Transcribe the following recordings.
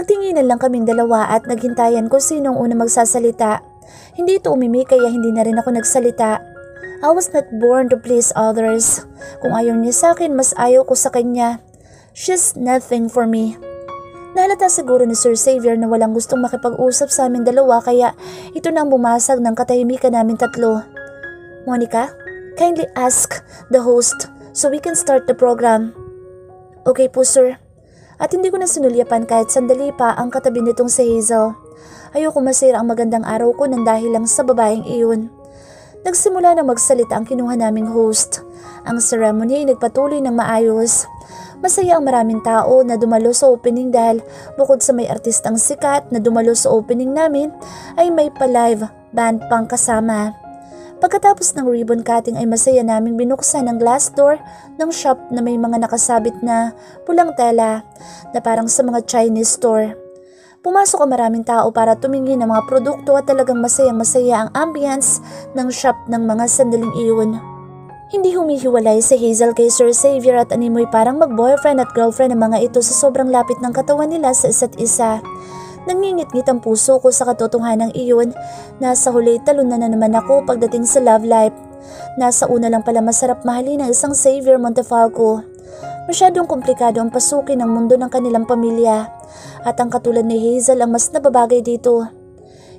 Nagtinginan lang kaming dalawa at naghintayan kung sinong una magsasalita. Hindi ito umimik kaya hindi na rin ako nagsalita. I was not born to please others. Kung ayaw niya sa akin, mas ayaw ko sa kanya. She's nothing for me. Nahalata siguro ni Sir Xavier na walang gustong makipag-usap sa amin dalawa kaya ito na ang bumasag ng katahimikan namin tatlo. Monica, kindly ask the host so we can start the program. Okay po sir. At hindi ko na sinulyapan kahit sandali pa ang katabi nitong si Hazel. Ayoko masira ang magandang araw ko nang dahil lang sa babaeng iyon. Nagsimula na magsalita ang kinuha naming host. Ang ceremony ay nagpatuloy ng maayos. Masaya ang maraming tao na dumalo sa opening dahil bukod sa may artistang sikat na dumalo sa opening namin ay may pa-live band pang kasama. Pagkatapos ng ribbon cutting ay masaya naming binuksan ang glass door ng shop na may mga nakasabit na pulang tela na parang sa mga Chinese store. Pumasok ang maraming tao para tumingin ng mga produkto at talagang masayang-masaya ang ambience ng shop ng mga sandaling iyon. Hindi humihiwalay si Hazel kay Sir Xavier at animoy parang mag-boyfriend at girlfriend ang mga ito sa sobrang lapit ng katawan nila sa isa't isa. Nangingit-ngit ang puso ko sa katotohanan iyon. Nasa huli talon na naman ako pagdating sa love life. Nasa una lang pala masarap mahalin ng isang Xavier Montefalco. Masyadong komplikado ang pasukin ng mundo ng kanilang pamilya. At ang katulad ni Hazel ang mas nababagay dito.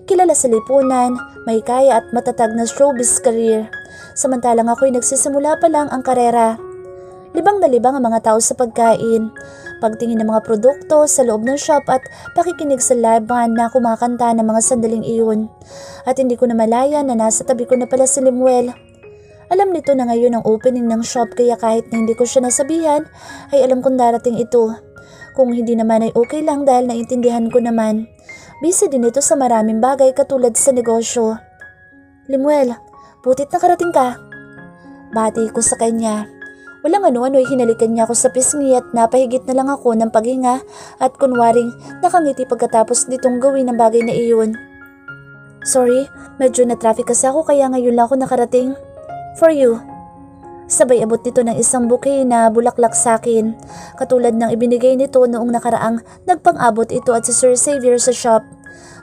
Kilala sa lipunan, may kaya at matatag na showbiz career. Samantalang ako'y nagsisimula pa lang ang karera. Libang na libang ang mga tao sa pagkain, pagtingin ng mga produkto sa loob ng shop at pakikinig sa live band na kumakanta ng mga sandaling iyon. At hindi ko na malaya na nasa tabi ko na pala si Limuel. Alam nito na ngayon ang opening ng shop kaya kahit na hindi ko siya nasabihan ay alam kong darating ito. Kung hindi naman ay okay lang dahil naintindihan ko naman. Busy din ito sa maraming bagay katulad sa negosyo. Limuel, butit nakarating ka. Bati ko sa kanya. Walang ano-ano ay hinalikan niya ako sa pisngi at napahigit na lang ako ng paghinga at kunwaring nakangiti pagkatapos nitong gawin ang bagay na iyon. Sorry, medyo na-traffic kasi ako kaya ngayon lang ako nakarating. For you. Sabay abot nito ng isang bouquet na bulaklak sa akin, katulad ng ibinigay nito noong nakaraang nagpang-abot ito at si Sir Xavier sa shop.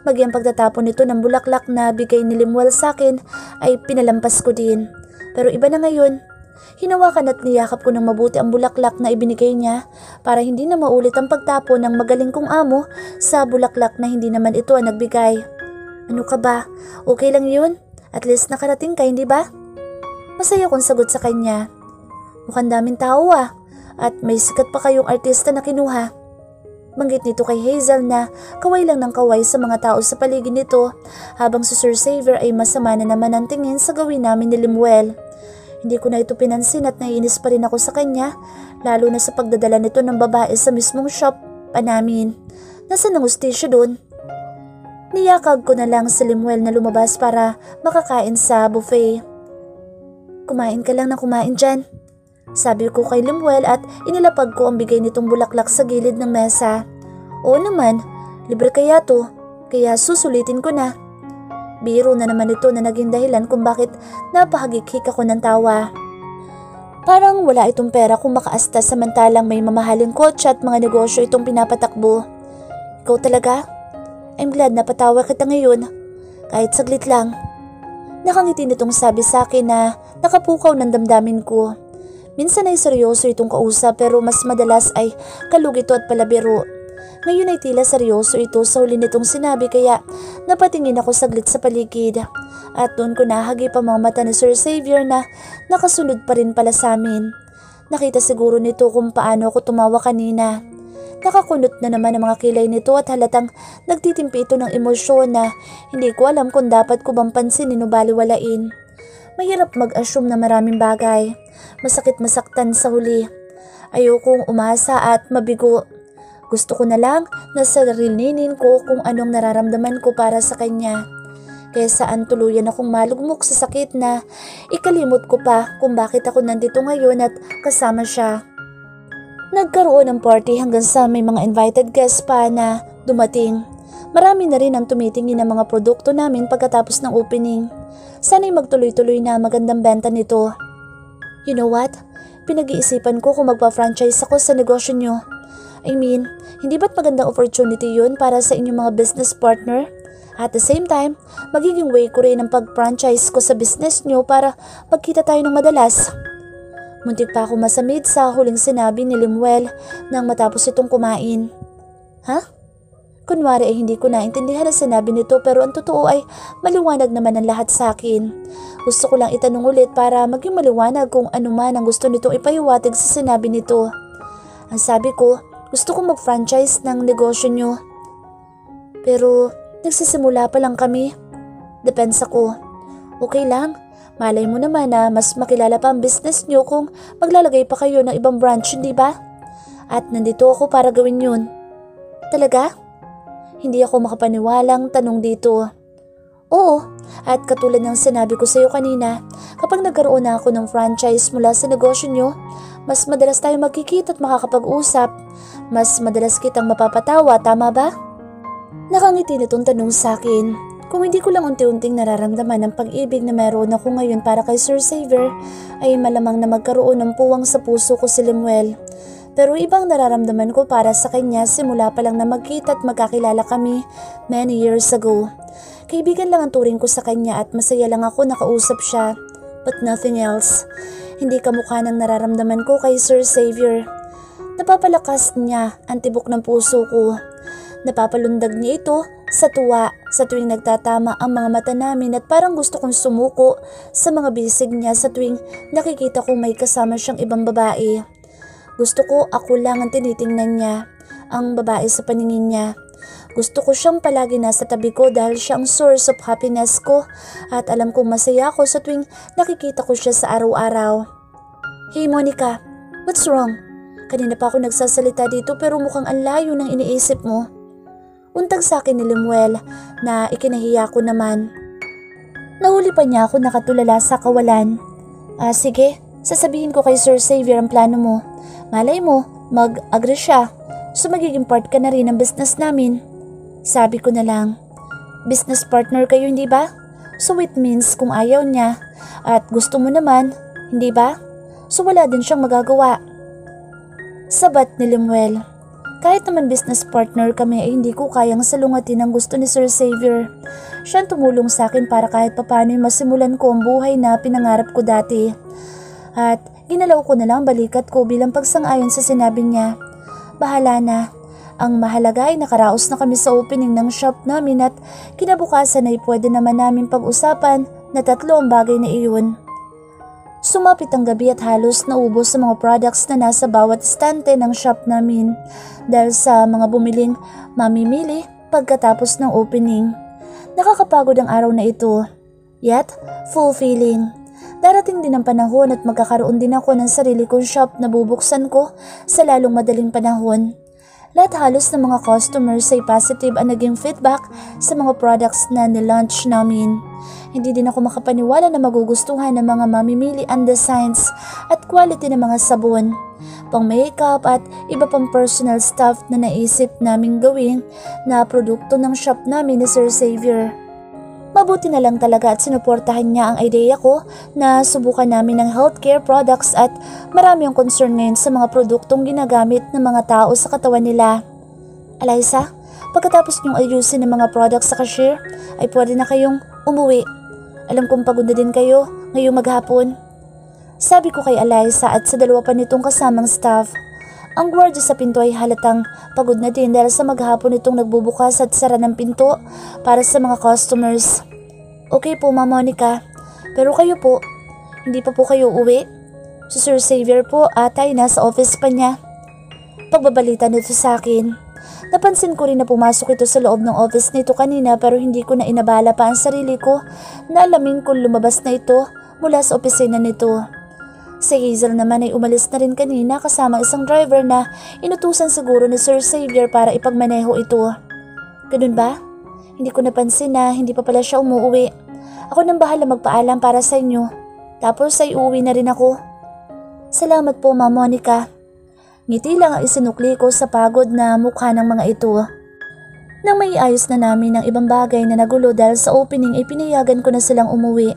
Magyang pagtatapon nito ng bulaklak na bigay ni Limuel sa akin ay pinalampas ko din. Pero iba na ngayon. Hinawakan at niyakap ko ng mabuti ang bulaklak na ibinigay niya para hindi na maulit ang pagtapon ng magaling kong amo sa bulaklak na hindi naman ito ang nagbigay. Ano ka ba? Okay lang yun? At least nakarating ka, hindi ba? Masaya kong sagot sa kanya. Mukhang daming tao at may sikat pa kayong artista na kinuha. Banggit nito kay Hazel na kaway lang ng kaway sa mga tao sa paligid nito habang si Sir Xavier ay masama na naman ang tingin sa gawin namin ni Limuel. Hindi ko na ito pinansin at naiinis pa rin ako sa kanya lalo na sa pagdadala nito ng babae sa mismong shop pa namin. Nasaan ang hustisya doon? Niyakag ko na lang si Limuel na lumabas para makakain sa buffet. Kumain ka lang na kumain dyan. Sabi ko kay Limuel at inilapag ko ang bigay nitong bulaklak sa gilid ng mesa. Oo naman, libre kaya to, kaya susulitin ko na. Biro na naman ito na naging dahilan kung bakit napahagik-hik ako ng tawa. Parang wala itong pera kung makaasta samantalang may mamahaling kotse at mga negosyo itong pinapatakbo. Ikaw talaga? I'm glad na patawa kita ngayon, kahit saglit lang. Nakangiti nitong sabi sa akin na nakapukaw ng damdamin ko. Minsan ay seryoso itong kausap pero mas madalas ay kalug ito at palabiro. Ngayon ay tila seryoso ito sa huli nitong sinabi kaya napatingin ako saglit sa paligid. At doon ko nahagip ang mga mata ni Sir Xavier na nakasunod pa rin pala sa amin. Nakita siguro nito kung paano ako tumawa kanina. Nakakunot na naman ang mga kilay nito at halatang nagtitimpi ito ng emosyon na hindi ko alam kung dapat ko bang pansinin o baliwalain. Mahirap mag-assume na maraming bagay. Masakit masaktan sa huli. Ayokong umasa at mabigo. Gusto ko na lang na sarilinin ko kung anong nararamdaman ko para sa kanya. Kaya saan tuluyan akong malugmok sa sakit na ikalimot ko pa kung bakit ako nandito ngayon at kasama siya. Nagkaroon ng party hanggang sa may mga invited guests pa na dumating. Marami na rin ang tumitingin ng mga produkto namin pagkatapos ng opening. Sana'y magtuloy-tuloy na magandang benta nito. You know what? Pinag-iisipan ko kung magpa-franchise ako sa negosyo nyo. I mean, hindi ba't magandang opportunity yun para sa inyong mga business partner? At the same time, magiging way ko rin ang pag-franchise ko sa business nyo para magkita tayo ng madalas. Muntik pa ako masamid sa huling sinabi ni Lemuel nang matapos itong kumain. Ha? Kunwari ay hindi ko naintindihan ang sinabi nito pero ang totoo ay maliwanag naman ang lahat sa akin. Gusto ko lang itanong ulit para maging maliwanag kung ano man ang gusto nitong ipahiwatig sa sinabi nito. Ang sabi ko, gusto kong mag-franchise ng negosyo nyo. Pero nagsisimula pa lang kami. Depensa ko. Okay lang. Malay mo naman na mas makilala pa ang business nyo kung maglalagay pa kayo ng ibang branch, hindi ba? At nandito ako para gawin yun. Talaga? Hindi ako makapaniwalang tanong dito. Oo, at katulad ng sinabi ko sa iyo kanina, kapag nagkaroon na ako ng franchise mula sa negosyo nyo, mas madalas tayo magkikita at makakapag-usap. Mas madalas kitang mapapatawa, tama ba? Nakangiti nitong tanong sa akin. Kung hindi ko lang unti-unting nararamdaman ang pag-ibig na meron ako ngayon para kay Sir Xavier, ay malamang na magkaroon ng puwang sa puso ko si Lemuel. Pero ibang nararamdaman ko para sa kanya simula pa lang na magkita at magkakilala kami many years ago. Kaibigan lang ang turing ko sa kanya at masaya lang ako nakausap siya. But nothing else. Hindi kamukha ng nararamdaman ko kay Sir Xavier. Napapalakas niya ang tibok ng puso ko. Napapalundag niya ito sa tuwa sa tuwing nagtatama ang mga mata namin at parang gusto kong sumuko sa mga bisig niya sa tuwing nakikita kong may kasama siyang ibang babae. Gusto ko ako lang ang tinitingnan niya, ang babae sa paningin niya. Gusto ko siyang palagi nasa tabi ko dahil siya ang source of happiness ko at alam kong masaya ako sa tuwing nakikita ko siya sa araw-araw. Hey Monica, what's wrong? Kanina pa ako nagsasalita dito pero mukhang ang layo ng iniisip mo. Untag sa akin ni Lemuel na ikinahiya ko naman. Nahuli pa niya ako nakatulala sa kawalan. Sige, sasabihin ko kay Sir Xavier ang plano mo. Malay mo, mag-agree siya. So magiging part ka na rin ng business namin. Sabi ko na lang, business partner kayo hindi ba? So it means kung ayaw niya at gusto mo naman, hindi ba? So wala din siyang magagawa. Sabat ni Lemuel. Kahit naman business partner kami ay hindi ko kayang salungatin ang gusto ni Sir Xavier. Siya ang tumulong sa akin para kahit papano masimulan ko ang buhay na pinangarap ko dati. At ginalaw ko na lang balikat ko bilang pagsang-ayon sa sinabi niya. Bahala na. Ang mahalaga ay nakaraos na kami sa opening ng shop namin at kinabukasan ay pwede naman namin pag-usapan na 3 ang bagay na iyon. Sumapit ang gabi at halos naubos sa mga products na nasa bawat estante ng shop namin dahil sa mga bumiling mamimili pagkatapos ng opening. Nakakapagod ang araw na ito, yet fulfilling. Darating din ang panahon at magkakaroon din ako ng sarili kong shop na bubuksan ko sa lalong madaling panahon. Lahat halos ng mga customers ay positive ang naging feedback sa mga products na nilaunch namin. Hindi din ako makapaniwala na magugustuhan ng mga mamimili ang designs at quality ng mga sabon, pang makeup at iba pang personal stuff na naisip naming gawin na produkto ng shop namin ni Sir Xavier. Mabuti na lang talaga at sinuportahan niya ang ideya ko na subukan namin ng healthcare products at marami ang concern ngayon sa mga produktong ginagamit ng mga tao sa katawan nila. Eliza, pagkatapos niyong ayusin ng mga products sa cashier, ay pwede na kayong umuwi. Alam kong pagod na din kayo ngayong maghapon. Sabi ko kay Eliza at sa 2 pa nitong kasamang staff. Ang gwardiya sa pinto ay halatang pagod na din dahil sa maghapon itong nagbubukas at sara ng pinto para sa mga customers. Okay po, Ma'am Monica. Pero kayo po, hindi pa po kayo uwi? Si Sir Xavier po atay nasa office pa niya. Pagbabalita nito sa akin. Napansin ko rin na pumasok ito sa loob ng office nito kanina pero hindi ko na inabala pa ang sarili ko na alamin kung lumabas na ito mula sa opisina nito. Si Hazel naman ay umalis na rin kanina kasama isang driver na inutusan siguro ni Sir Xavier para ipagmaneho ito. Ganun ba? Hindi ko napansin na hindi pa pala siya umuwi. Ako nang bahala magpaalam para sa inyo. Tapos ay uuwi na rin ako. Salamat po, Ma'am Monica. Ngiti lang ang isinukli ko sa pagod na mukha ng mga ito. Nang maiayos na namin ang ibang bagay na nagulo dahil sa opening ay pinayagan ko na silang umuwi.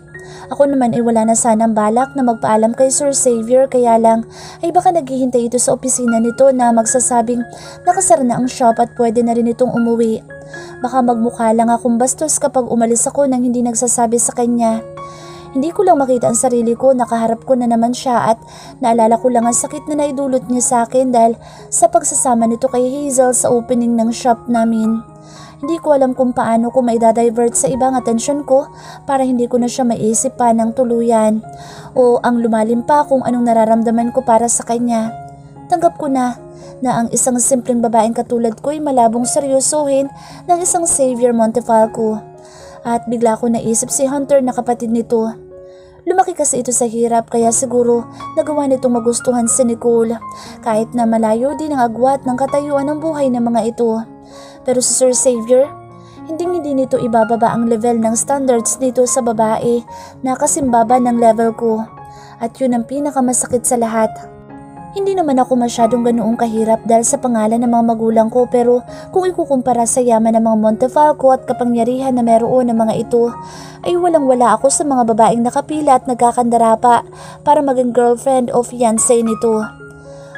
Ako naman ay wala na sanang balak na magpaalam kay Sir Xavier, kaya lang ay baka naghihintay ito sa opisina nito na magsasabing nakasara na ang shop at pwede na rin itong umuwi. Baka magmukha lang akong bastos kapag umalis ako nang hindi nagsasabi sa kanya. Hindi ko lang makita ang sarili ko, nakaharap ko na naman siya at naalala ko lang ang sakit na naidulot niya sa akin dahil sa pagsasama nito kay Hazel sa opening ng shop namin. Hindi ko alam kung paano ko maidadivert sa ibang atensyon ko para hindi ko na siya maisip pa ng tuluyan o ang lumalim pa kung anong nararamdaman ko para sa kanya. Tanggap ko na ang isang simpleng babaeng katulad ko ay malabong seryosohin ng isang Xavier Montefalco. At bigla ko naisip si Hunter na kapatid nito. Lumaki kasi ito sa hirap kaya siguro nagawa nitong magustuhan si Nicole kahit na malayo din ang agwat ng katayuan ng buhay ng mga ito. Pero si Sir Xavier, hindi nito ibababa ang level ng standards dito sa babae na kasimbaba ng level ko. At yun ang pinakamasakit sa lahat. Hindi naman ako masyadong ganoong kahirap dahil sa pangalan ng mga magulang ko, pero kung ikukumpara sa yaman ng mga Montefalco at kapangyarihan na meron ng mga ito, ay walang-wala ako sa mga babaeng nakapila at nagkakandara pa para maging girlfriend o fiancé nito.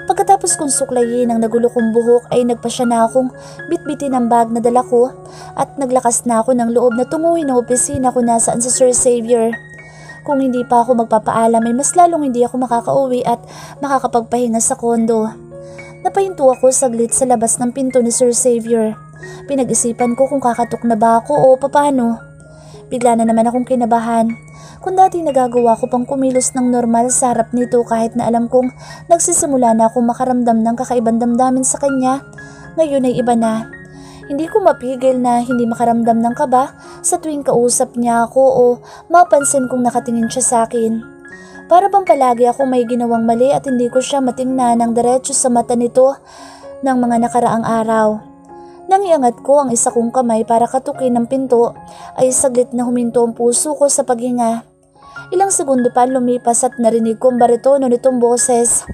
Pagkatapos kong suklayin ang nagulo kong buhok ay nagpasya na akong bitbitin ang bag na dala ko at naglakas na ako ng loob na tunguhin ang opisina kung nasaan si Sir Xavier. Kung hindi pa ako magpapaalam ay mas lalong hindi ako makakauwi at makakapagpahinga sa kondo. Napahinto ako saglit sa labas ng pinto ni Sir Xavier. Pinag-isipan ko kung kakatok na ba ako o papano. Bigla na naman akong kinabahan. Kung dati nagagawa ko pang kumilos ng normal sa harap nito kahit na alam kong nagsisimula na akong makaramdam ng kakaibang damdamin sa kanya, ngayon ay iba na. Hindi ko mapigil na hindi makaramdam ng kaba sa tuwing kausap niya ako o mapansin kong nakatingin siya sa akin. Para bang palagi ako may ginawang mali at hindi ko siya matingnan ng diretso sa mata nito ng mga nakaraang araw. Nang iangat ko ang isa kong kamay para katukin ng pinto, ay saglit na huminto ang puso ko sa paghinga. Ilang segundo pa lumipas at narinig ko ang baritono nitong boses.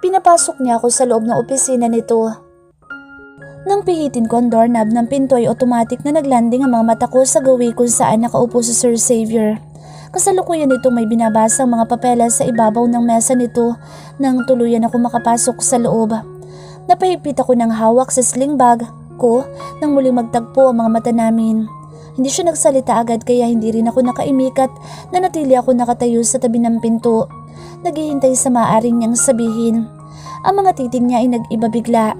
Pinapasok niya ako sa loob ng opisina nito. Nang pihitin ko ang doorknob ng pinto ay automatic na naglanding ang mga mata ko sa gawi kung saan nakaupo si Sir Xavier. Kasalukuyan nito may binabasa ang mga papeles sa ibabaw ng mesa nito nang tuluyan ako makapasok sa loob. Napahigpit ako ng hawak sa sling bag ko nang muling magtagpo ang mga mata namin. Hindi siya nagsalita agad kaya hindi rin ako nakaimik at nanatili ako nakatayo sa tabi ng pinto. Naghihintay sa maaaring niyang sabihin. Ang mga titig niya ay nag-iba bigla.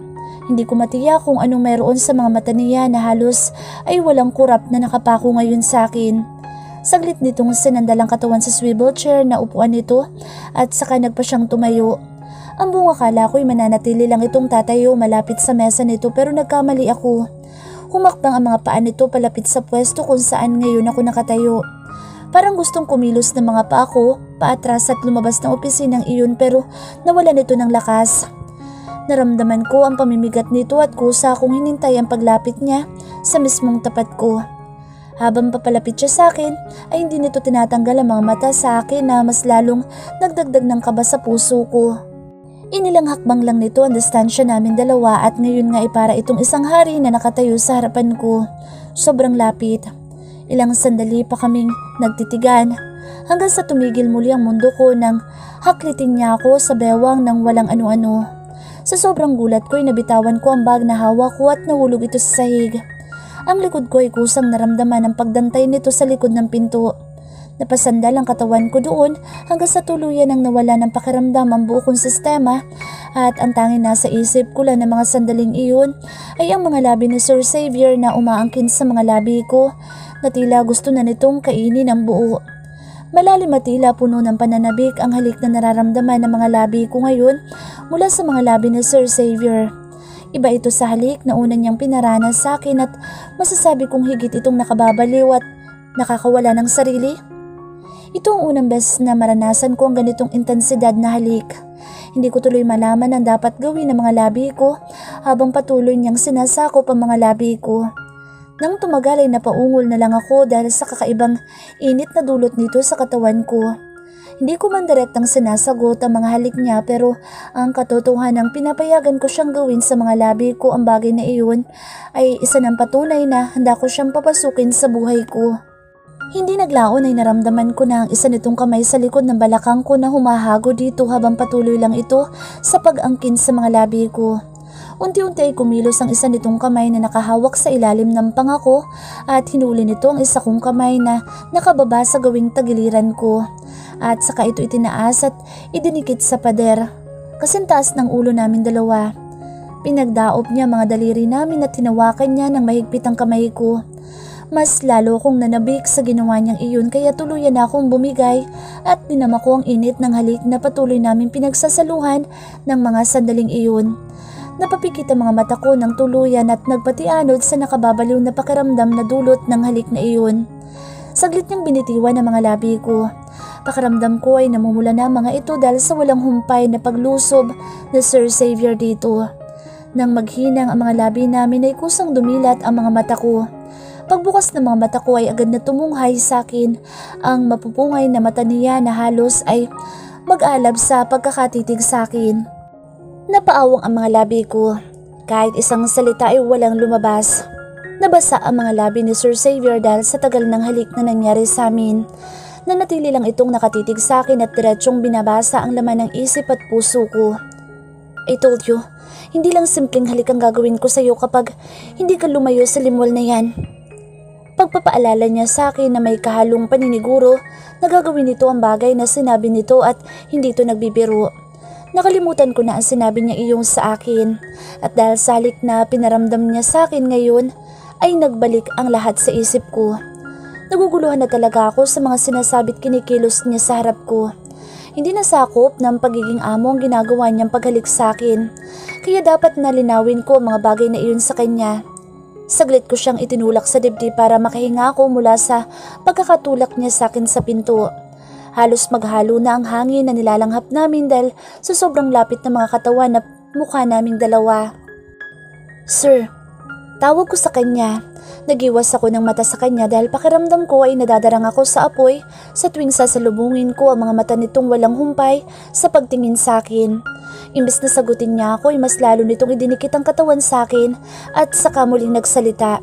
Hindi ko matiyak kung anong meron sa mga mata niya na halos ay walang kurap na nakapako ngayon sa akin. Saglit nitong sinandalang katawan sa swivel chair na upuan nito at saka nagpa siyang tumayo. Ang buong akala ko'y mananatili lang itong tatayo malapit sa mesa nito pero nagkamali ako. Humakbang ang mga paa nito palapit sa pwesto kung saan ngayon ako nakatayo. Parang gustong kumilos ng mga paa ko, paatras at lumabas ng opisinang iyon pero nawala nito ng lakas. Naramdaman ko ang pamimigat nito at kusa akong hinintay ang paglapit niya sa mismong tapat ko. Habang papalapit siya sa akin ay hindi nito tinatanggal ang mga mata sa akin na mas lalong nagdagdag ng kaba sa puso ko. Inilang hakbang lang nito ang distansya namin dalawa at ngayon nga ay para itong isang hari na nakatayo sa harapan ko. Sobrang lapit. Ilang sandali pa kaming nagtitigan hanggang sa tumigil muli ang mundo ko nang haklitin niya ako sa bewang ng walang ano-ano. Sa sobrang gulat ko ay nabitawan ko ang bag na hawak ko at nahulog ito sa sahig. Ang likod ko ay kusang naramdaman ang pagdantay nito sa likod ng pinto. Napasandal ang katawan ko doon hanggang sa tuluyan ang nawala ng pakiramdam ang buo kong sistema at ang tanging nasa isip ko lang ng mga sandaling iyon ay ang mga labi ni Sir Xavier na umaangkin sa mga labi ko na tila gusto na nitong kainin ang buo. Malalim at tila puno ng pananabik ang halik na nararamdaman ng mga labi ko ngayon mula sa mga labi ni Sir Xavier. Iba ito sa halik na una niyang pinaranas sa akin at masasabi kong higit itong nakababaliw at nakakawala ng sarili. Ito ang unang beses na maranasan ko ang ganitong intensidad na halik. Hindi ko tuloy malaman ang dapat gawin ng mga labi ko habang patuloy niyang sinasakop ang mga labi ko. Nang tumagal ay napaungol na lang ako dahil sa kakaibang init na dulot nito sa katawan ko. Hindi ko man direktang sinasagot ang mga halik niya pero ang katotohanan ng pinapayagan ko siyang gawin sa mga labi ko ang bagay na iyon ay isa ng patunay na handa ko siyang papasukin sa buhay ko. Hindi naglaon ay naramdaman ko na ang isa nitong kamay sa likod ng balakang ko na humahago dito habang patuloy lang ito sa pag-angkin sa mga labi ko. Unti-unti ay kumilos ang isa nitong kamay na nakahawak sa ilalim ng pangako at hinuli nito ang isa kong kamay na nakababa sa gawing tagiliran ko. At saka ito itinaas at idinikit sa pader. Kasintaas ng ulo namin dalawa. Pinagdaop niya mga daliri namin at tinawakan niya ng mahigpit ang kamay ko. Mas lalo kong nanabik sa ginawa niyang iyon kaya tuluyan na akong bumigay at dinama ko ang init ng halik na patuloy namin pinagsasaluhan ng mga sandaling iyon. Napapikit ang mga mata ko ng tuluyan at nagpatianod sa nakababaliw na pakiramdam na dulot ng halik na iyon. Saglit niyang binitiwan ang mga labi ko. Pakiramdam ko ay namumula na mga ito dahil sa walang humpay na paglusob na Sir Xavier dito. Nang maghinang ang mga labi namin ay kusang dumilat ang mga mata ko. Pagbukas ng mga mata ko ay agad na tumunghay sa akin ang mapupungay na mata niya na halos ay mag-alab sa pagkakatitig sa akin. Napaawang ang mga labi ko. Kahit isang salita ay walang lumabas. Nabasa ang mga labi ni Sir Xavier dahil sa tagal ng halik na nangyari sa amin. Nanatili lang itong nakatitig sa akin at diretsyong binabasa ang laman ng isip at puso ko. I told you, hindi lang simpleng halik ang gagawin ko sa iyo kapag hindi ka lumayo sa limwal na yan. Pagpapaalala niya sa akin na may kahalong paniniguro na gagawin nito ang bagay na sinabi nito at hindi ito nagbibiro. Nakalimutan ko na ang sinabi niya iyong sa akin at dahil sa halik na pinaramdam niya sa akin ngayon ay nagbalik ang lahat sa isip ko. Naguguluhan na talaga ako sa mga sinasabit kinikilos niya sa harap ko. Hindi nasakop ng pagiging amo ang ginagawa niyang paghalik sa akin kaya dapat nalinawin ko ang mga bagay na iyon sa kanya. Saglit ko siyang itinulak sa dibdib para makahinga ako mula sa pagkakatulak niya sa akin sa pinto. Halos maghalo na ang hangin na nilalanghap namin dahil sa sobrang lapit ng mga katawan na mukha naming dalawa. Sir, tawag ko sa kanya. Nagiwas ako ng mata sa kanya dahil pakiramdam ko ay nadadarang ako sa apoy sa tuwing sasalubungin ko ang mga mata nitong walang humpay sa pagtingin sa akin. Imbes na sagutin niya ako ay mas lalo nitong idinikit ang katawan sa akin at saka muling nagsalita.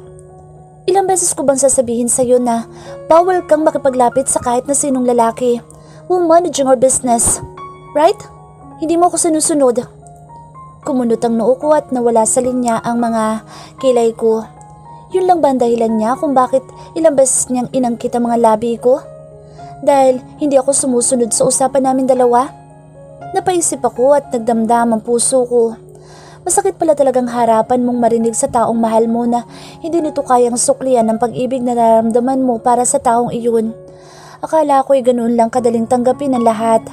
Ilang beses ko bang sasabihin sa iyo na bawal kang makipaglapit sa kahit na sinong lalaki? We're managing our business. Right? Hindi mo ako sinusunod. Kumunot ang noo ko at nawala sa linya ang mga kilay ko. Yun lang ba ang dahilan niya kung bakit ilang beses niyang inangkit ang mga labi ko? Dahil hindi ako sumusunod sa usapan namin dalawa? Napaisip ako at nagdamdam ang puso ko. Masakit pala talagang harapan mong marinig sa taong mahal mo na hindi nito kayang suklian ng pag-ibig na nararamdaman mo para sa taong iyon. Akala ko'y ganoon lang kadaling tanggapin ang lahat.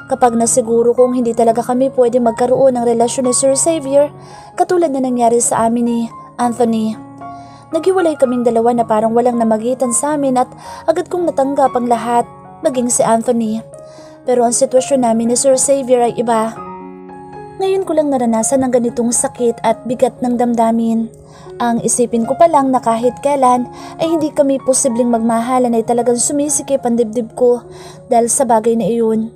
Kapag nasiguro kong hindi talaga kami pwede magkaroon ng relasyon ni Sir Xavier, katulad na nangyari sa amin ni Anthony. Naghiwalay kaming dalawa na parang walang namagitan sa amin at agad kong natanggap ang lahat, maging si Anthony. Pero ang sitwasyon namin ni Sir Xavier ay iba. Ngayon ko lang naranasan ang ganitong sakit at bigat ng damdamin. Ang isipin ko pa lang na kahit kailan ay hindi kami posibleng magmahalan ay talagang sumisikip ang dibdib ko dahil sa bagay na iyon.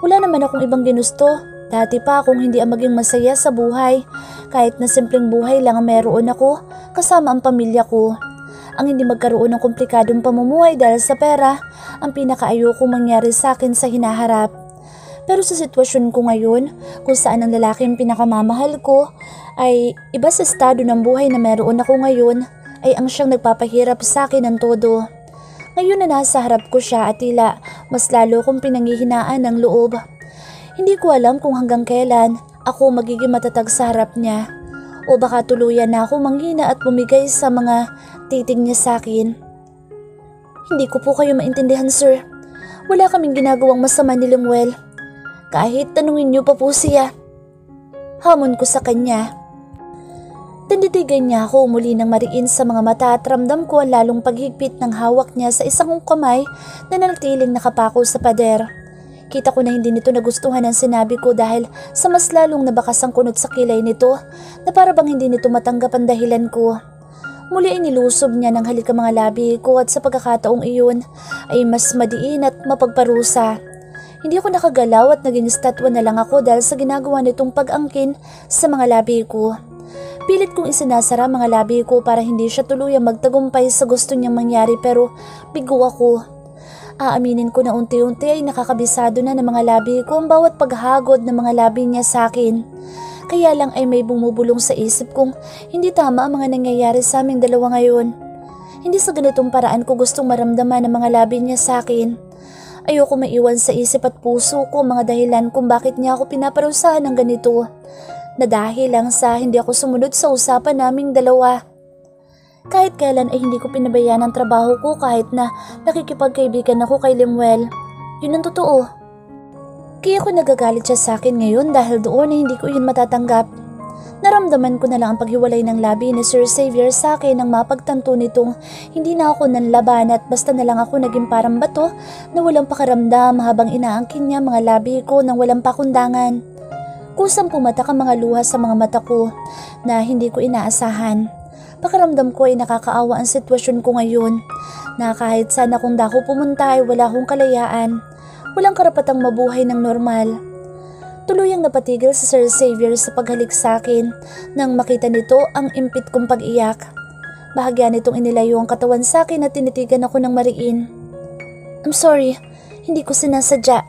Wala naman akong ibang ginusto. Dati pa akong hindi ang maging masaya sa buhay. Kahit na simpleng buhay lang ang meron ako kasama ang pamilya ko. Ang hindi magkaroon ng komplikadong pamumuhay dahil sa pera ang pinakaayokong mangyari sa akin sa hinaharap. Pero sa sitwasyon ko ngayon, kung saan ang lalaking pinakamamahal ko ay iba sa estado ng buhay na meron ako ngayon, ay ang siyang nagpapahirap sa akin ng todo. Ngayon na nasa harap ko siya at tila mas lalo kong pinanghihinaan ng loob. Hindi ko alam kung hanggang kailan ako magiging matatag sa harap niya o baka tuluyan na ako manghina at bumigay sa mga titig niya sa akin. Hindi ko po kayo maintindihan, sir. Wala kaming ginagawang masama ni Lemuel. Kahit tanungin niyo pa po siya. Hamon ko sa kanya. Tinditigan niya ako muli ng mariin sa mga mata at ramdam ko ang lalong paghigpit ng hawak niya sa isang kamay na nanatiling nakapako sa pader. Kita ko na hindi nito nagustuhan ang sinabi ko dahil sa mas lalong nabakas ang kunot sa kilay nito na para bang hindi nito matanggap ang dahilan ko. Muli ay nilusob niya ng halik ang mga labi ko at sa pagkakataong iyon ay mas madiin at mapagparusa. Hindi ako nakagalaw at naging estatwa na lang ako dahil sa ginagawa nitong pag-angkin sa mga labi ko. Pilit kong isinasara mga labi ko para hindi siya tuluyang magtagumpay sa gusto niyang mangyari pero bigo ako. Aaminin ko na unti-unti ay nakakabisado na ng mga labi ko ang bawat paghagod ng mga labi niya sa akin. Kaya lang ay may bumubulong sa isip kong hindi tama ang mga nangyayari sa aming dalawa ngayon. Hindi sa ganitong paraan ko gustong maramdaman ang mga labi niya sa akin. Ayoko maiwan sa isip at puso ko mga dahilan kung bakit niya ako pinaparusahan ng ganito. Na dahil lang sa hindi ako sumunod sa usapan naming dalawa. Kahit kailan ay hindi ko pinabayaan ang trabaho ko kahit na nakikipagkaibigan ako kay Lemuel. Yun ang totoo. Kaya ko nagagalit siya sa akin ngayon dahil doon ay hindi ko yun matatanggap. Naramdaman ko na lang ang paghiwalay ng labi ni Sir Xavier sa akin nang mapagtanto nitong hindi na ako nanlaban at basta na lang ako naging parang bato na walang pakaramdam habang inaangkin niya mga labi ko nang walang pakundangan. Kusang pumatak ang mga luha sa mga mata ko na hindi ko inaasahan. Pakiramdam ko ay nakakaawa ang sitwasyon ko ngayon na kahit saan akong dako pumunta ay wala akong kalayaan. Walang karapatang mabuhay ng normal. Tuluyang napatigil si Sir Xavier sa paghalik sa akin nang makita nito ang impit kong pag-iyak. Bahagya nitong inilayo ang katawan sa akin at tinitigan ako ng mariin. I'm sorry, hindi ko sinasadya.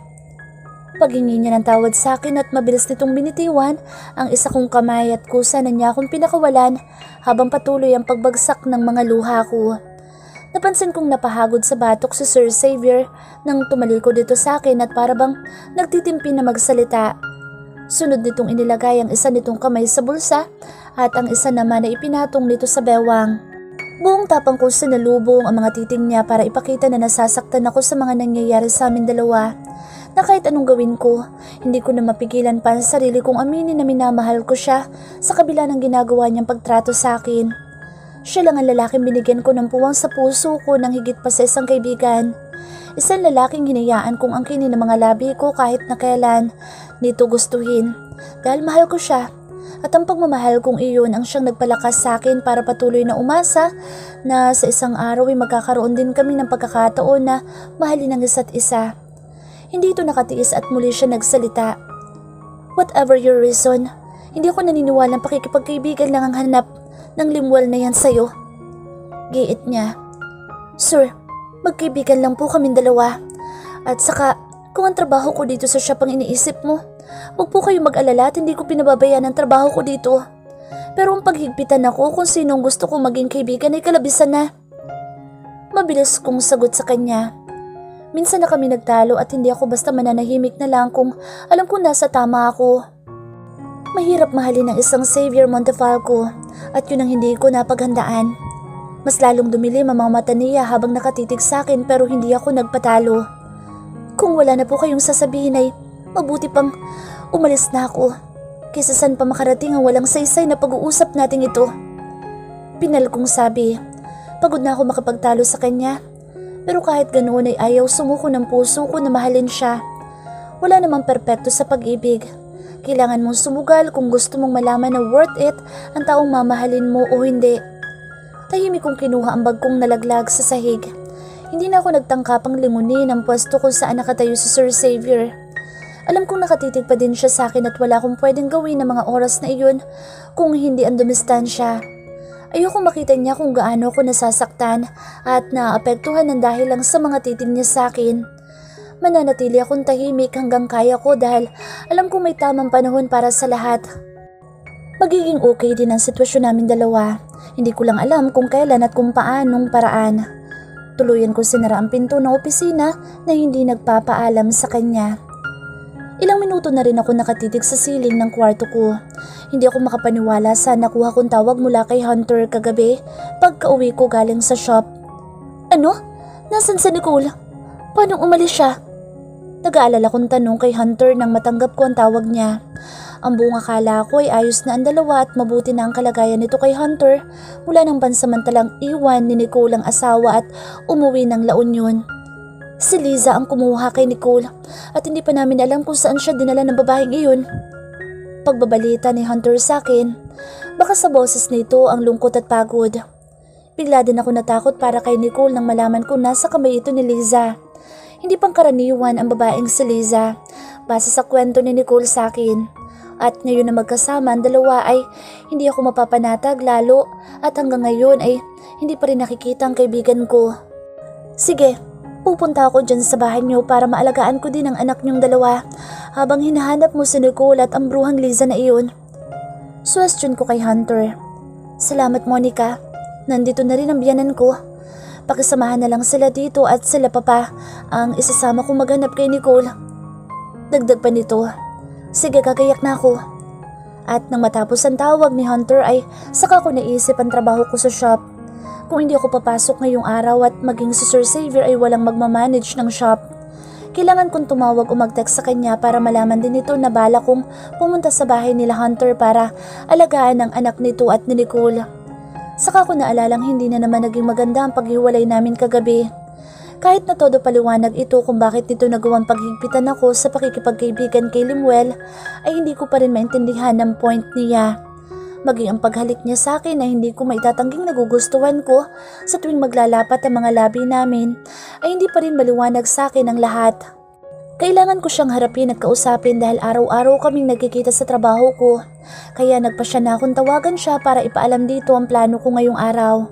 Paghingi niya ng tawad sa akin at mabilis nitong binitiwan ang isa kong kamay at kusa na niya akong pinakawalan habang patuloy ang pagbagsak ng mga luha ko. Napansin kong napahagod sa batok si Sir Xavier nang tumalikod dito sa akin at parabang nagtitimpi na magsalita. Sunod nitong inilagay ang isa nitong kamay sa bulsa at ang isa naman ay ipinatong nito sa bewang. Buong tapang ko sinalubong ang mga titing niya para ipakita na nasasaktan ako sa mga nangyayari sa amin dalawa. Na kahit anong gawin ko, hindi ko na mapigilan pa ang sarili kong aminin na minamahal ko siya sa kabila ng ginagawa niyang pagtrato sa akin. Siya lang ang lalaking binigyan ko ng puwang sa puso ko ng higit pa sa isang kaibigan. Isang lalaking hinayaan kong angkinin ng mga labi ko kahit na kailan nito gustuhin. Dahil mahal ko siya at ang pagmamahal kong iyon ang siyang nagpalakas sa akin para patuloy na umasa na sa isang araw ay magkakaroon din kami ng pagkakataon na mahalin ang isa't isa. Hindi ito nakatiis at muli siya nagsalita. Whatever your reason, hindi ako naniniwalang pakikipagkaibigan lang ang hanap ng Lemuel na yan sa'yo. Giit niya. Sir, magkaibigan lang po kaming dalawa. At saka, kung ang trabaho ko dito sa shop ang iniisip mo, huwag po kayo mag-alala at hindi ko pinababayaan ang trabaho ko dito. Pero ang paghigpitan ako kung sinong gusto kong maging kaibigan ay kalabisan na. Mabilis kong sagot sa kanya. Minsan na kami nagtalo at hindi ako basta mananahimik na lang kung alam kong nasa tama ako. Mahirap mahalin ng isang Xavier Montefalco at yun ang hindi ko napaghandaan. Mas lalong dumilim ang mga mata niya habang nakatitig sa akin pero hindi ako nagpatalo. Kung wala na po kayong sasabihin ay mabuti pang umalis na ako. Kaysa saan pa makarating ang walang saysay na pag-uusap nating ito. Pinal kong sabi, pagod na ako makapagtalo sa kanya. Pero kahit ganoon ay ayaw sumuko ng puso ko na mahalin siya. Wala namang perpekto sa pag-ibig. Kailangan mong sumugal kung gusto mong malaman na worth it ang taong mamahalin mo o hindi. Tahimik kong kinuha ang bag kong nalaglag sa sahig. Hindi na ako nagtangkapang lingunin ang pwesto kung saan nakatayo si Sir Xavier. Alam kong nakatitig pa din siya sa akin at wala akong pwedeng gawin ng mga oras na iyon kung hindi ang dumistansya. Ayoko makita niya kung gaano ako nasasaktan at naapektuhan ng dahil lang sa mga titig niya sa akin. Mananatili akong tahimik hanggang kaya ko dahil alam kong may tamang panahon para sa lahat. Magiging okay din ang sitwasyon namin dalawa. Hindi ko lang alam kung kailan at kung paanong paraan. Tuluyan ko sinara ang pinto ng opisina na hindi nagpapaalam sa kanya. Ilang minuto na rin ako nakatitig sa siling ng kwarto ko. Hindi ako makapaniwala sa nakuha kong tawag mula kay Hunter kagabi pagka-uwi ko galing sa shop. Ano? Nasaan si Nicole? Paano umalis siya? Nag-aalala kong tanong kay Hunter nang matanggap ko ang tawag niya. Ang buong akala ko ay ayos na ang dalawa at mabuti na ang kalagayan nito kay Hunter mula nang pansamantalang iwan ni Nicole ang asawa at umuwi ng La Union. Si Liza ang kumuha kay Nicole at hindi pa namin alam kung saan siya dinala ng babaeng iyon. Pagbabalita ni Hunter sa akin, baka sa boses nito ang lungkot at pagod. Bigla din ako natakot para kay Nicole nang malaman ko nasa kamay ito ni Liza. Hindi pangkaraniwan ang babaeng si Liza, base sa kwento ni Nicole sa akin. At ngayon na magkasama ang dalawa ay hindi ako mapapanatag lalo at hanggang ngayon ay hindi pa rin nakikita ang kaibigan ko. Sige, pupunta ako dyan sa bahay niyo para maalagaan ko din ang anak niyong dalawa habang hinahanap mo si Nicole at ang bruhang Liza na iyon. Suwestyon ko kay Hunter. Salamat Monica, nandito na rin ang biyanan ko. Pakisamahan na lang sila dito at sila papa ang isasama kong maghanap kay Nicole. Dagdag pa nito, sige gagayak na ako. At nang matapos ang tawag ni Hunter ay saka ko naisip ang trabaho ko sa shop. Kung hindi ako papasok ngayong araw at maging si Sir Xavier ay walang magmamanage ng shop, kailangan kong tumawag o mag-text sa kanya para malaman din ito na bala kong pumunta sa bahay nila Hunter para alagaan ang anak nito at ni Nicole. Saka ko naalalang hindi na naman naging maganda ang paghiwalay namin kagabi. Kahit na todo paliwanag ito kung bakit nito nagawang paghigpitan ako sa pakikipagkaibigan kay Limuel, ay hindi ko pa rin maintindihan ang point niya. Maging ang paghalik niya sa akin ay hindi ko maitatangging nagugustuhan ko sa tuwing maglalapat ang mga labi namin, ay hindi pa rin maliwanag sa akin ang lahat. Kailangan ko siyang harapin at kausapin dahil araw-araw kaming nagkikita sa trabaho ko. Kaya nagpa siya na akong tawagan siya para ipaalam dito ang plano ko ngayong araw.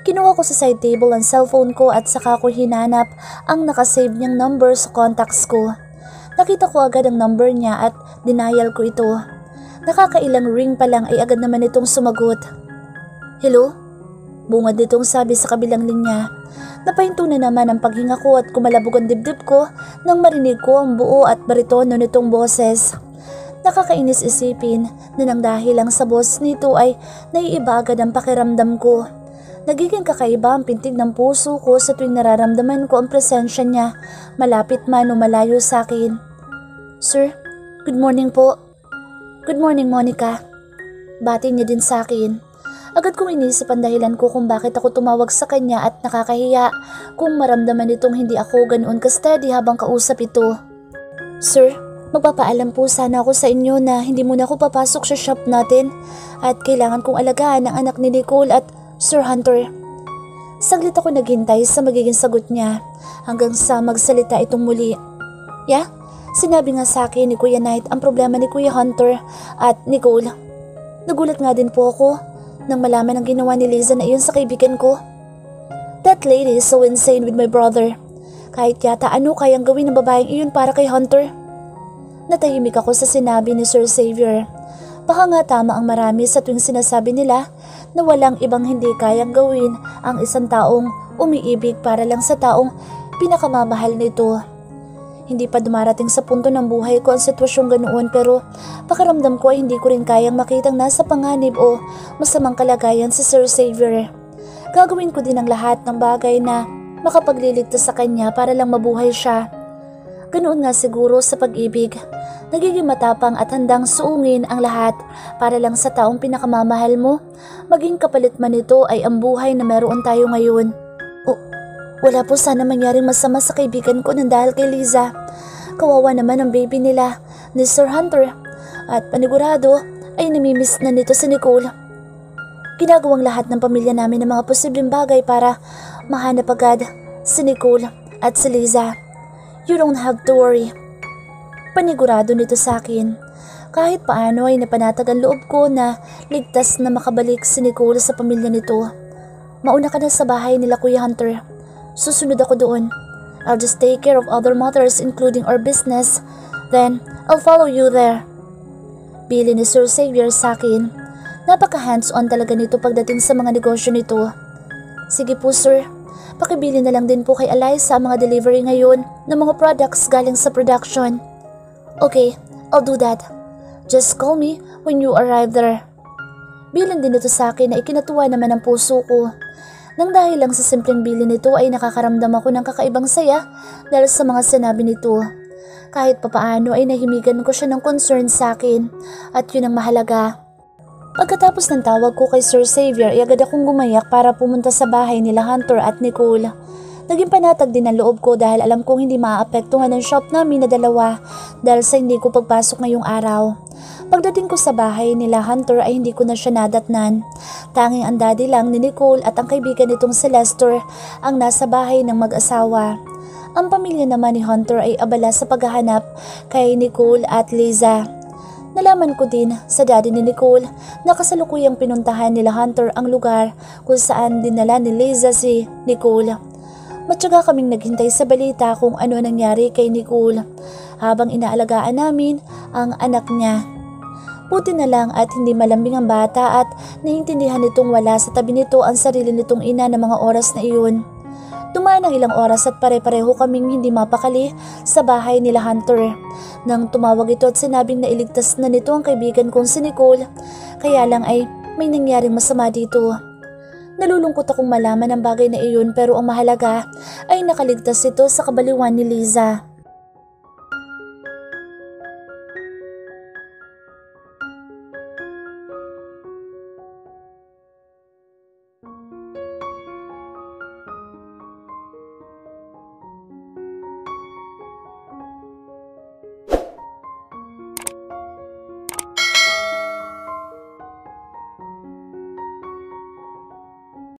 Kinuha ko sa side table ang cellphone ko at saka ko hinanap ang nakasave niyang number sa contacts ko. Nakita ko agad ang number niya at denial ko ito. Nakakailang ring pa lang ay agad naman itong sumagot. Hello? Bungad nitong sabi sa kabilang linya. Napahinto na naman ang paghinga ko at kumalabog ang dibdib ko nang marinig ko ang buo at baritono nitong boses. Nakakainis isipin na nang dahil lang sa boss nito ay naiiba agad ang pakiramdam ko. Nagiging kakaiba ang pintig ng puso ko sa tuwing nararamdaman ko ang presensya niya, malapit man o malayo sa akin. Sir, good morning po. Good morning Monica. Bati niya din sa akin. Agad kong inisip ang dahilan ko kung bakit ako tumawag sa kanya at nakakahiya kung maramdaman nitong hindi ako ganoon ka-steady habang kausap ito. Sir, magpapaalam po sana ako sa inyo na hindi muna ako papasok sa shop natin at kailangan kong alagaan ang anak ni Nicole at Sir Hunter. Saglit ako naghintay sa magiging sagot niya hanggang sa magsalita itong muli. Yeah? Sinabi nga sa akin ni Kuya Knight ang problema ni Kuya Hunter at Nicole. Nagulat nga din po ako nang malaman ang ginawa ni Liza na iyon sa kaibigan ko. That lady is so insane with my brother. Kahit yata ano kayang gawin ng babaeng iyon para kay Hunter. Natahimik ako sa sinabi ni Sir Xavier. Baka nga tama ang marami sa tuwing sinasabi nila na walang ibang hindi kayang gawin ang isang taong umiibig para lang sa taong pinakamamahal nito. Hindi pa dumarating sa punto ng buhay ko ang sitwasyong ganoon pero pakiramdam ko ay hindi ko rin kayang makitang nasa panganib o masamang kalagayan si Sir Xavier. Gagawin ko din ang lahat ng bagay na makapagliligtas sa kanya para lang mabuhay siya. Ganoon nga siguro sa pag-ibig. Nagiging matapang at handang suungin ang lahat para lang sa taong pinakamamahal mo. Maging kapalit man ito ay ang buhay na meron tayo ngayon. Wala po sana mangyaring masama sa kaibigan ko nang dahil kay Liza. Kawawa naman ang baby nila ni Sir Hunter at panigurado ay namimiss na nito si Nicole. Ginagawang lahat ng pamilya namin ng mga posibleng bagay para mahanap agad si Nicole at si Liza. You don't have to worry. Panigurado nito sa akin. Kahit paano ay napanatag ang loob ko na ligtas na makabalik si Nicole sa pamilya nito. Mauna ka na sa bahay nila Kuya Hunter. Susunod ako doon. I'll just take care of other matters including our business. Then, I'll follow you there. Bili ni Sir Xavier sa akin. Napaka-hands-on talaga nito pagdating sa mga negosyo nito. Sige po sir, pakibili na lang din po kay Eliza ang mga delivery ngayon ng mga products galing sa production. Okay, I'll do that. Just call me when you arrive there. Bilin din ito sa akin na ikinatuwa naman ang puso ko. Nang dahil lang sa simpleng bilin nito ay nakakaramdam ako ng kakaibang saya dahil sa mga sinabi nito. Kahit papaano ay nahimigan ko siya ng concern sa akin at yun ang mahalaga. Pagkatapos ng tawag ko kay Sir Xavier ay agad akong gumayak para pumunta sa bahay nila Hunter at Nicole. Naging panatag din ang loob ko dahil alam kong hindi maaapektuhan ang shop namin na dalawa dahil sa hindi ko pagpasok ngayong araw. Pagdating ko sa bahay nila Hunter ay hindi ko na siya nadatnan. Tanging ang daddy lang ni Nicole at ang kaibigan nitong si Lester ang nasa bahay ng mag-asawa. Ang pamilya naman ni Hunter ay abala sa paghahanap kay Nicole at Liza. Nalaman ko din sa daddy ni Nicole na kasalukuyang pinuntahan nila Hunter ang lugar kung saan dinala ni Liza si Nicole. Matyaga kaming naghintay sa balita kung ano nangyari kay Nicole habang inaalagaan namin ang anak niya. Buti na lang at hindi malambing ang bata at naiintindihan nitong wala sa tabi nito ang sarili nitong ina ng mga oras na iyon. Dumaan ang ilang oras at pare-pareho kaming hindi mapakali sa bahay nila Hunter. Nang tumawag ito at sinabing na iligtas na nito ang kaibigan kong si Nicole, kaya lang ay may nangyaring masama dito. Nalulungkot akong malaman ang bagay na iyon pero ang mahalaga ay nakaligtas ito sa kabaliwan ni Liza.